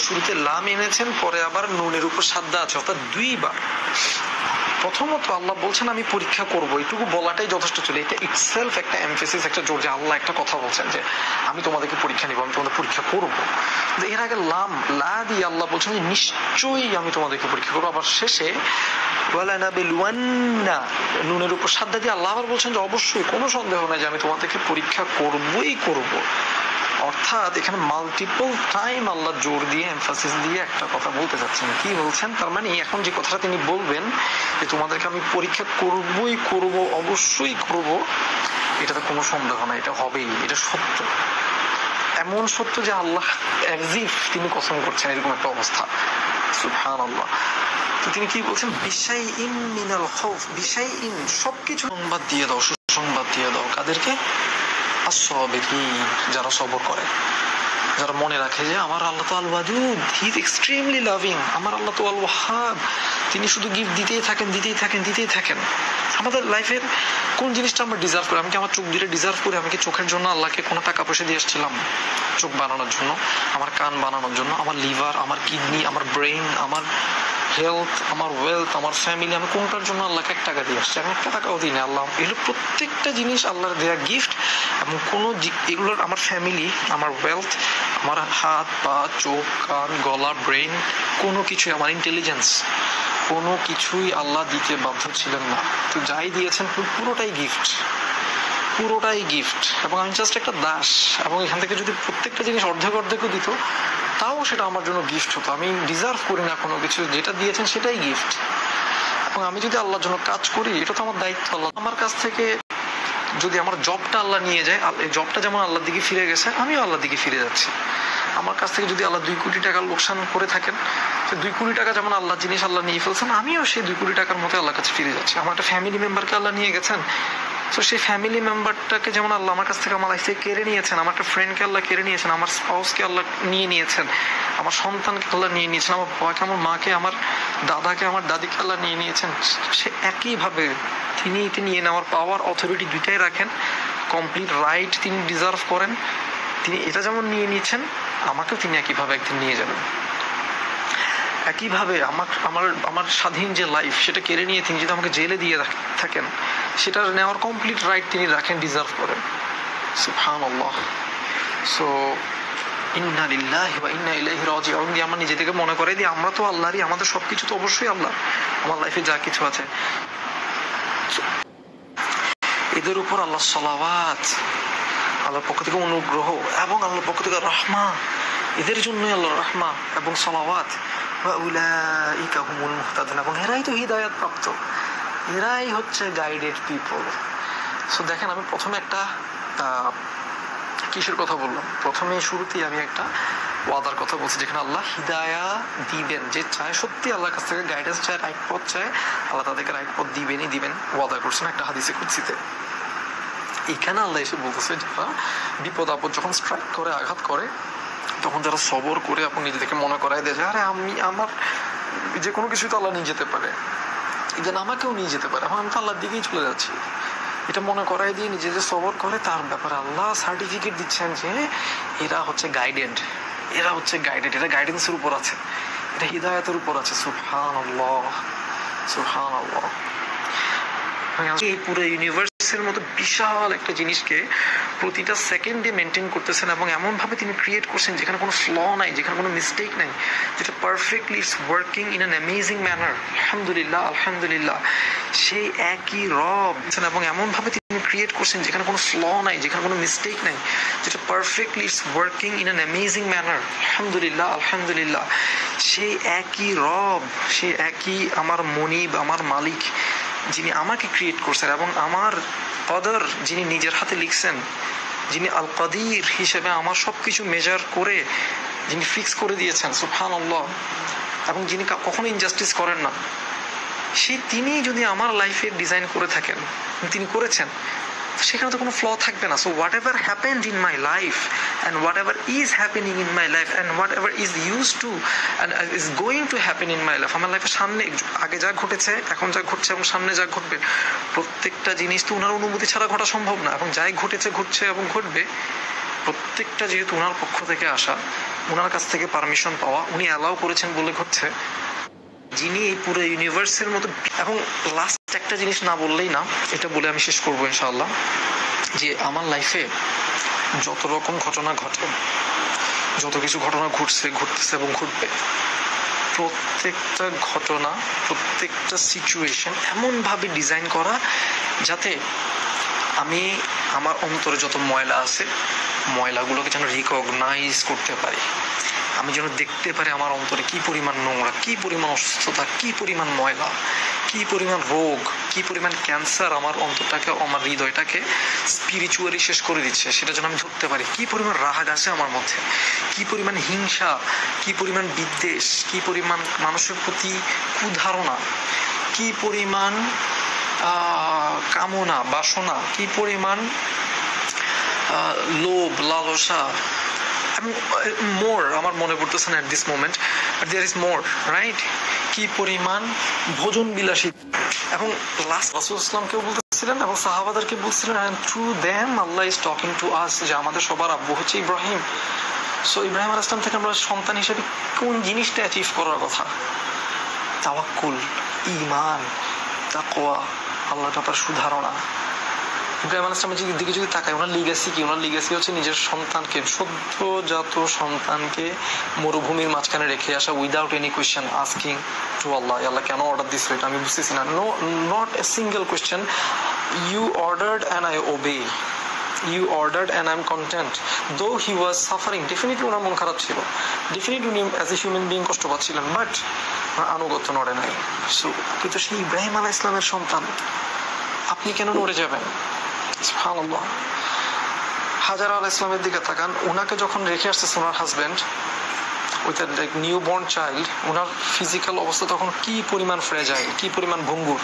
শুরুতে লাম এনেছেন, পরে আবার নুনের উপর সাদ্দা আছে, অর্থাৎ দুইবার। প্রথমত আল্লাহ বলছেন আমি পরীক্ষা করব, এটুকু বলাটাই যথেষ্ট ছিল। এটা ইটসেলফ একটা এমফেসিস, একটা জোর যে আল্লাহ একটা কথা বলছেন যে আমি তোমাদেরকে পরীক্ষা নিব, আমি তোমাদের পরীক্ষা করব। এর আগে লাম লা দিয়ে আল্লাহ বলছেন যে নিশ্চয়ই আমি তোমাদেরকে পরীক্ষা করবো। আবার শেষে নুনের উপর সাদ্দা দিয়ে আল্লাহ আবার বলছেন যে অবশ্যই, কোনো সন্দেহ নাই যে আমি তোমাদেরকে পরীক্ষা করবই করব। অর্থাৎ এখানে মাল্টিপল টাইম আল্লাহ জোর দিয়ে এমফাসিস দিয়ে একটা কথা বলতে চাচ্ছেন। কি বলছেন? তার মানে এখন যে কথাটা তিনি বলবেন যে তোমাদেরকে আমি পরীক্ষা করবই করব, অবশ্যই করব, এটাতে কোনো সন্দেহ নাই, এটা হবেই, এটা সত্য। এমন সত্য যে আল্লাহ একজিফ তিনি কসম করছেন, এরকম একটা অবস্থা। সুবহানাল্লাহ। তো তিনি কি বলছেন? বিশাইইন মিনাল খাউফ, বিশাইইন, সবকিছু সংবাদ দিয়ে দাও, সুসংবাদ দিয়ে দাও। কাদেরকে? as-sabirin, যারা সবর করে, যারা মনে রাখে যে আমার আল্লাহ তো আল ওয়াদুদ, হি ইজ এক্সট্রিমলি লাভিং, আমার আল্লাহ তো আল ওয়াহাব, তিনি শুধু গিফট দিতেই থাকেন, দিতেই থাকেন, দিতেই থাকেন। আমাদের লাইফের কোন জিনিসটা আমরা ডিজার্ভ করি? আমি কি আমার চোখ দিলে ডিজার্ভ করি? আমি কি চোখের জন্য আল্লাহকে কোনো টাকা পয়সা দিয়ে আসছিলাম? চোখ বানানোর জন্য, আমার কান বানানোর জন্য, আমার লিভার, আমার কিডনি, আমার ব্রেইন, আমার হেলথ, আমার ওয়েলথ, আমার ফ্যামিলি, আমি কোনটার জন্য আল্লাহকে 1 টাকা দিয়ে আসছি? আমি 1 টাকাও দিই না। আল্লাহ এগুলো প্রত্যেকটা জিনিস আল্লাহর দেয়া গিফট। এবং কোনো এগুলোর, আমার ফ্যামিলি, আমার ওয়েলথ, আমার হাত পা চোখ কান গলা ব্রেইন, কোনো কিছুই, আমার ইন্টেলিজেন্স, কোনো কিছুই আল্লাহ দিতে বাধ্য ছিলেন না। তো যাই দিয়েছেন পুরোটাই গিফট, পুরোটাই গিফট। এবং আমি জাস্ট একটা দাস। এবং এখান থেকে যদি প্রত্যেকটা জিনিস অর্ধেক অর্ধেকও দিত, তাও সেটা আমার জন্য গিফট হতো। আমি ডিজার্ভ করি না কোনো কিছু, যেটা দিয়েছেন সেটাই গিফট। এবং আমি যদি আল্লাহর জন্য কাজ করি, এটা তো আমার দায়িত্ব। আল্লাহ আমার কাছ থেকে যদি আমার জবটা আল্লাহ নিয়ে যায়, এই জবটা যেমন আল্লাহর দিকে ফিরে গেছে, আমিও আল্লাহর দিকে ফিরে যাচ্ছি। আমার কাছ থেকে যদি আল্লাহ 2 কোটি টাকা লোকসান করে থাকেন, 2 কোটি টাকা যেমন আল্লাহ জিনিস আল্লাহ নিয়ে ফেলছেন, আমিও সেই 2 কোটি টাকার মতো আল্লাহর কাছে ফিরে যাচ্ছি। আমার একটা ফ্যামিলি মেম্বারকে আল্লাহ নিয়ে গেছেন, তো সেই ফ্যামিলি মেম্বারটাকে যেমন আল্লাহ আমার কাছ থেকে, আমার লাইফ থেকে কেড়ে নিয়েছেন, আমার একটা ফ্রেন্ডকে আল্লাহ কেড়ে নিয়েছেন, আমার স্পাউসকে আল্লাহ নিয়ে নিয়েছেন, আমার সন্তানকে আল্লাহ নিয়ে নিয়েছেন, আমার বাবাকে, আমার মাকে, আমার দাদাকে, আমার দাদিকে আল্লাহ নিয়ে নিয়েছেন, সে একইভাবে তিনি নিয়ে নেওয়ার পাওয়ার, অথরিটি দুইটাই রাখেন। কমপ্লিট রাইট তিনি ডিজার্ভ করেন। তিনি এটা যেমন নিয়ে নিয়েছেন, আমাকেও তিনি একইভাবে একদিন নিয়ে যাবেন। একইভাবে আমার স্বাধীন যে লাইফ, সেটা কেড়ে নিয়ে তিনি যদি আমাকে জেলে দিয়ে থাকেন, সেটা নেওয়ার কমপ্লিট রাইট তিনি রাখেন, ডিজার্ভ করেন। সুবহানাল্লাহ। সো ইন্না লিল্লাহি ওয়া ইন্না ইলাইহি রাজিউন দিয়ে আমরা নিজেদেরকে মনে করে দিই আমরা তো আল্লাহরই, আমাদের সবকিছু তো অবশ্যই আল্লাহ। আমার লাইফে যা কিছু আছে এদের উপর আল্লাহ সালাওয়াত, আল্লাহর পক্ষ থেকে অনুগ্রহ এবং আল্লাহর পক্ষ থেকে রহমা, এদের জন্যই আল্লাহ রহমা এবং সালাওয়াত। ওয়া উলাইকা হুমুল মুহতাদুন, এবং এরাই তো হিদায়াত প্রাপ্ত, এরাই হচ্ছে গাইডেড পিপল। সো দেখেন, আমি প্রথমে একটা কিসের কথা বললাম? প্রথমে শুরুতেই আমি একটা ওয়াদার কথা বলছি, যেখানে আল্লাহ হিদায়া দিবেন, যে চায় সত্যি আল্লাহর কাছ থেকে গাইডেন্স চায়, রাইট পথ চায়, আল্লাহ তাদেরকে রাইট পথ দিবেনই দিবেন, ওয়াদা করছেন একটা হাদিসে কুদসিতে। এখানে আল্লাহ এসে বলতেছে, যারা বিপদ আপদ যখন স্ট্রাইক করে, আঘাত করে, তখন যারা সবর করে এবং নিজেদেরকে মনে করাই দেয় যে আরে আমার যে কোনো কিছুই তো আল্লাহ নিয়ে যেতে পারে, যেন আমাকেও নিয়ে যেতে পারে, এখন আমি তো আল্লাহর দিকেই চলে যাচ্ছি, এটা মনে করাই দিয়ে নিজেদের সবর করে, তার ব্যাপারে আল্লাহ সার্টিফিকেট দিচ্ছেন যে এরা হচ্ছে গাইডেড, এরা হচ্ছে গাইডেড, এটা গাইডেন্সের উপর আছে, এটা হিদায়াতের উপর আছে। সুবহানাল্লাহ, সুবহানাল্লাহ। এই পুরো ইউনিভার্সের মতো বিশাল একটা জিনিসকে প্রতিটা সেকেন্ডে মেনটেন করতেছেন, এবং এমন ভাবে তিনি ক্রিয়েট করছেন যেখানে কোনো ফ্ল নাই, যেখানে কোনো মিস্টেক নাই, যেটা perfectly it's working in an amazing manner. আলহামদুলিল্লাহ, আলহামদুলিল্লাহ। সেই একই রব, এবং এমন ভাবে তিনি ক্রিয়েট করছেন যেখানে কোনো ফ্ল নাই, যেখানে কোনো মিস্টেক নাই, যেটা perfectly it's working in an amazing manner. আলহামদুলিল্লাহ, আলহামদুলিল্লাহ। সেই একই রব, সেই একই আমার মনিব, আমার মালিক, যিনি আমাকে ক্রিয়েট করছেন, এবং আমার কদর যিনি নিজের হাতে লিখছেন, যিনি আল কাদির হিসেবে আমার সবকিছু মেজার করে যিনি ফিক্স করে দিয়েছেন, সুবহানাল্লাহ, এবং যিনি কখনো ইনজাস্টিস করেন না, তিনি যদি আমার লাইফে ডিজাইন করে থাকেন, তিনি করেছেন, সেখানে তো কোনো ফ্ল থাকবে না। So what ever happened in my life and what ever is happening in my life and what ever is use to and is going to happen in my life, আমার লাইফের সামনে আগে যা ঘটেছে, এখন যা ঘটছে এবং সামনে যা ঘটবে, প্রত্যেকটা জিনিস তো ওনার অনুমতি ছাড়া ঘটা সম্ভব না, এবং যাই ঘটেছে, ঘটছে এবং ঘটবে, প্রত্যেকটা যেহেতু ওনার পক্ষ থেকে আসা, ওনার কাছ থেকে পারমিশন পাওয়া, উনি অ্যালাউ করেছেন বলে ঘটছে, যিনি এই পুরো ইউনিভার্সের মতো। এবং লাস্ট একটা জিনিস না বললেই না, এটা বলে আমি শেষ করবো ইনশাআল্লাহ, যে আমার লাইফে যত রকম ঘটনা ঘটে, যত কিছু ঘটনা ঘটছে, ঘটতেছে এবং ঘটবে, প্রত্যেকটা ঘটনা, প্রত্যেকটা সিচুয়েশন এমনভাবে ডিজাইন করা যাতে আমি আমার অন্তরে যত ময়লা আছে, ময়লাগুলোকে যেন রিকগনাইজ করতে পারি। আমি যেন দেখতে পারি আমার অন্তরে কি পরিমাণ নোংরা, কি পরিমাণ অসুস্থতা, কি পরিমাণ ময়লা, কি পরিমাণ রোগ, কি পরিমাণ ক্যান্সার আমার অন্তরটাকে, আমার হৃদয়টাকে স্পিরিচুয়ালি শেষ করে দিচ্ছে, সেটা যেন আমি ধরতে পারি। কি পরিমাণ রাগ আছে আমার মধ্যে, কি পরিমাণ হিংসা, কি পরিমাণ বিদ্বেষ, কি পরিমাণ মানুষের প্রতি কুধারণা, কি পরিমাণ কামনা, বাসনা, কি পরিমাণ লোভ, লালসা। মোর আমার মনে পড়তেছে না at this moment, but there is more, right? কি পরিমাণ ভোজন বিলাসী। এবং লাস্ট রাসূল ইসলামকেও বলতেছিলেন এবং সাহাবাদেরকে বলছিলেন, and through them Allah is talking to us, যে আমাদের সবার আব্বু হচ্ছে ইব্রাহিম। সো ইব্রাহিম আলাইহিস সালাম থেকে আমরা সন্তান হিসেবে কোন জিনিসটা অ্যাচিভ করার কথা? তাওয়াক্কুল, ঈমান, তাকওয়া, আল্লাহর ব্যাপারে সুধারণা। ইব্রাহিম আলাইহিস সালামের দিকে যদি তাকাই, ওনার লিগ্যাসি কি? ওনার লিগ্যাসি হচ্ছে নিজের সন্তানকে, সদ্যজাত সন্তানকে মরুভূমির মাঝখানে রেখে আসা, without any question asking to আল্লাহ, আল্লাহ কেন অর্ডার দিছো এটা আমি বুঝতেছি না। No, not a single question, you ordered and I obey, you ordered and I am content. Though he was suffering, definitely ওনার মন খারাপ ছিল, ডেফিনেটলি উনি অ্যাজ এ হিউম্যান বিং কষ্ট পাচ্ছিলেন, বাট আনুগত্য নড়ে নাই। সো কিন্তু সেই ইব্রাহিম আলাইহিস সালামের সন্তান, আপনি কেন নড়ে যাবেন? সুবহানাল্লাহ। হাজার আলাইহিস সালামের দিকে তাকান, ওনাকে যখন রেখে আসছে ওনার husband with like new born child, ওনার ফিজিক্যাল অবস্থা তখন কি পরিমাণ ফ্রেজাইল, কি পরিমাণ ভঙ্গুর।